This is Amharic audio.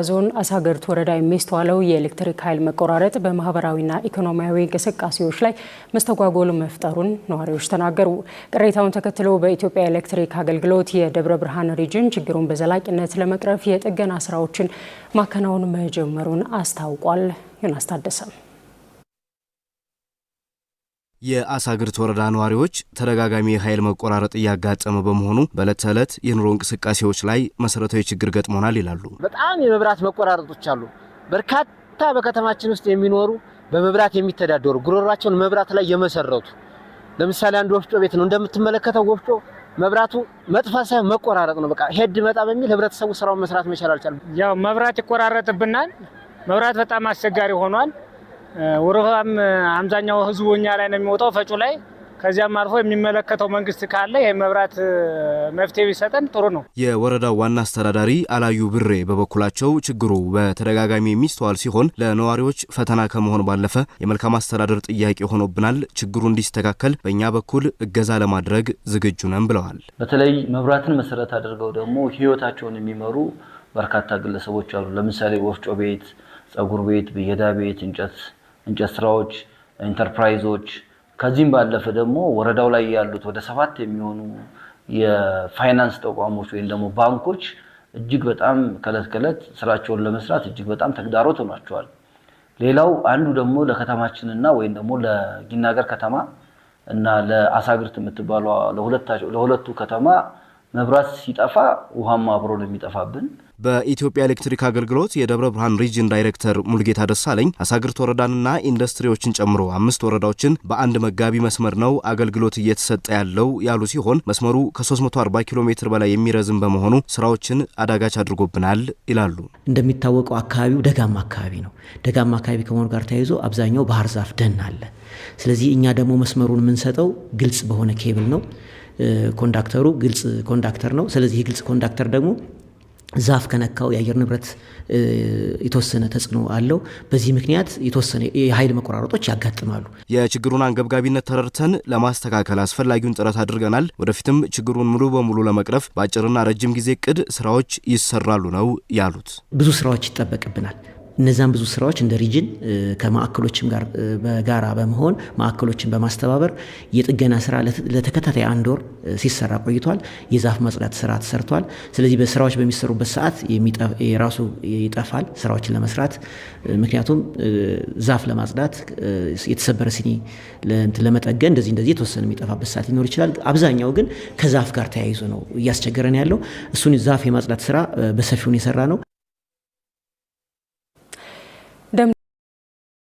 ዞን አሳገርት ወረዳ የሚስተዋለው የኤሌክትሪክ ኃይል መቆራረጥ በማህበራዊና ኢኮኖሚያዊ እንቅስቃሴዎች ላይ መስተጓጎል መፍጠሩን ነዋሪዎች ተናገሩ። ቅሬታውን ተከትሎ በኢትዮጵያ ኤሌክትሪክ አገልግሎት የደብረ ብርሃን ሪጅን ችግሩን በዘላቂነት ለመቅረፍ የጥገና ስራዎችን ማከናወን መጀመሩን አስታውቋል። ዮናስ ታደሰ የአሳግርት ወረዳ ነዋሪዎች ተደጋጋሚ የኃይል መቆራረጥ እያጋጠመ በመሆኑ በዕለት ተዕለት የኑሮ እንቅስቃሴዎች ላይ መሰረታዊ ችግር ገጥሞናል ይላሉ። በጣም የመብራት መቆራረጦች አሉ። በርካታ በከተማችን ውስጥ የሚኖሩ በመብራት የሚተዳደሩ ጉሮሯቸውን መብራት ላይ የመሰረቱ ለምሳሌ አንድ ወፍጮ ቤት ነው እንደምትመለከተው ወፍጮ መብራቱ መጥፋት ሳይሆን መቆራረጥ ነው። በቃ ሄድ መጣ በሚል ህብረተሰቡ ስራውን መስራት መቻል አልቻለም። ያው መብራት ይቆራረጥብናል። መብራት በጣም አስቸጋሪ ሆኗል። ወረፋም አብዛኛው ህዝቡኛ ላይ ነው የሚወጣው ፈጩ ላይ። ከዚያም አልፎ የሚመለከተው መንግስት ካለ የመብራት መፍትሄ ቢሰጠን ጥሩ ነው። የወረዳው ዋና አስተዳዳሪ አላዩ ብሬ በበኩላቸው ችግሩ በተደጋጋሚ የሚስተዋል ሲሆን ለነዋሪዎች ፈተና ከመሆን ባለፈ የመልካም አስተዳደር ጥያቄ ሆኖብናል። ችግሩ እንዲስተካከል በእኛ በኩል እገዛ ለማድረግ ዝግጁ ነን ብለዋል። በተለይ መብራትን መሰረት አድርገው ደግሞ ህይወታቸውን የሚመሩ በርካታ ግለሰቦች አሉ። ለምሳሌ ወፍጮ ቤት፣ ጸጉር ቤት፣ ብየዳ ቤት፣ እንጨት ስራዎች፣ ኢንተርፕራይዞች ከዚህም ባለፈ ደግሞ ወረዳው ላይ ያሉት ወደ 7 የሚሆኑ የፋይናንስ ተቋሞች ወይም ደግሞ ባንኮች እጅግ በጣም ከለት ስራቸውን ለመስራት እጅግ በጣም ተግዳሮት ሆኗቸዋል። ሌላው አንዱ ደግሞ ለከተማችንና ወይም ደግሞ ለጊናገር ከተማ እና ለአሳግርት የምትባለው ለሁለቱ ከተማ መብራት ሲጠፋ ውሃማ አብሮ ነው የሚጠፋብን። በኢትዮጵያ ኤሌክትሪክ አገልግሎት የደብረ ብርሃን ሪጅን ዳይሬክተር ሙልጌታ ደሳለኝ አሳግርት ወረዳንና ኢንዱስትሪዎችን ጨምሮ 5 ወረዳዎችን በአንድ መጋቢ መስመር ነው አገልግሎት እየተሰጠ ያለው ያሉ ሲሆን መስመሩ ከ340 ኪሎ ሜትር በላይ የሚረዝም በመሆኑ ስራዎችን አዳጋች አድርጎብናል ይላሉ። እንደሚታወቀው አካባቢው ደጋማ አካባቢ ነው። ደጋማ አካባቢ ከመሆኑ ጋር ተያይዞ አብዛኛው ባህር ዛፍ ደን አለ። ስለዚህ እኛ ደግሞ መስመሩን የምንሰጠው ግልጽ በሆነ ኬብል ነው። ኮንዳክተሩ ግልጽ ኮንዳክተር ነው። ስለዚህ ግልጽ ኮንዳክተር ደግሞ ዛፍ ከነካው የአየር ንብረት የተወሰነ ተጽዕኖ አለው። በዚህ ምክንያት የተወሰነ የኃይል መቆራረጦች ያጋጥማሉ። የችግሩን አንገብጋቢነት ተረድተን ለማስተካከል አስፈላጊውን ጥረት አድርገናል። ወደፊትም ችግሩን ሙሉ በሙሉ ለመቅረፍ በአጭርና ረጅም ጊዜ እቅድ ስራዎች ይሰራሉ ነው ያሉት። ብዙ ስራዎች ይጠበቅብናል። እነዛም ብዙ ስራዎች እንደ ሪጅን ከማዕከሎችም ጋር በጋራ በመሆን ማዕከሎችን በማስተባበር የጥገና ስራ ለተከታታይ 1 ወር ሲሰራ ቆይቷል። የዛፍ ማጽዳት ስራ ተሰርቷል። ስለዚህ በስራዎች በሚሰሩበት ሰዓት የራሱ ይጠፋል ስራዎችን ለመስራት። ምክንያቱም ዛፍ ለማጽዳት የተሰበረ ሲኒ ለመጠገን እንደዚህ የተወሰነ የሚጠፋበት ሰዓት ሊኖር ይችላል። አብዛኛው ግን ከዛፍ ጋር ተያይዞ ነው እያስቸገረን ያለው። እሱን ዛፍ የማጽዳት ስራ በሰፊው የሰራ ነው።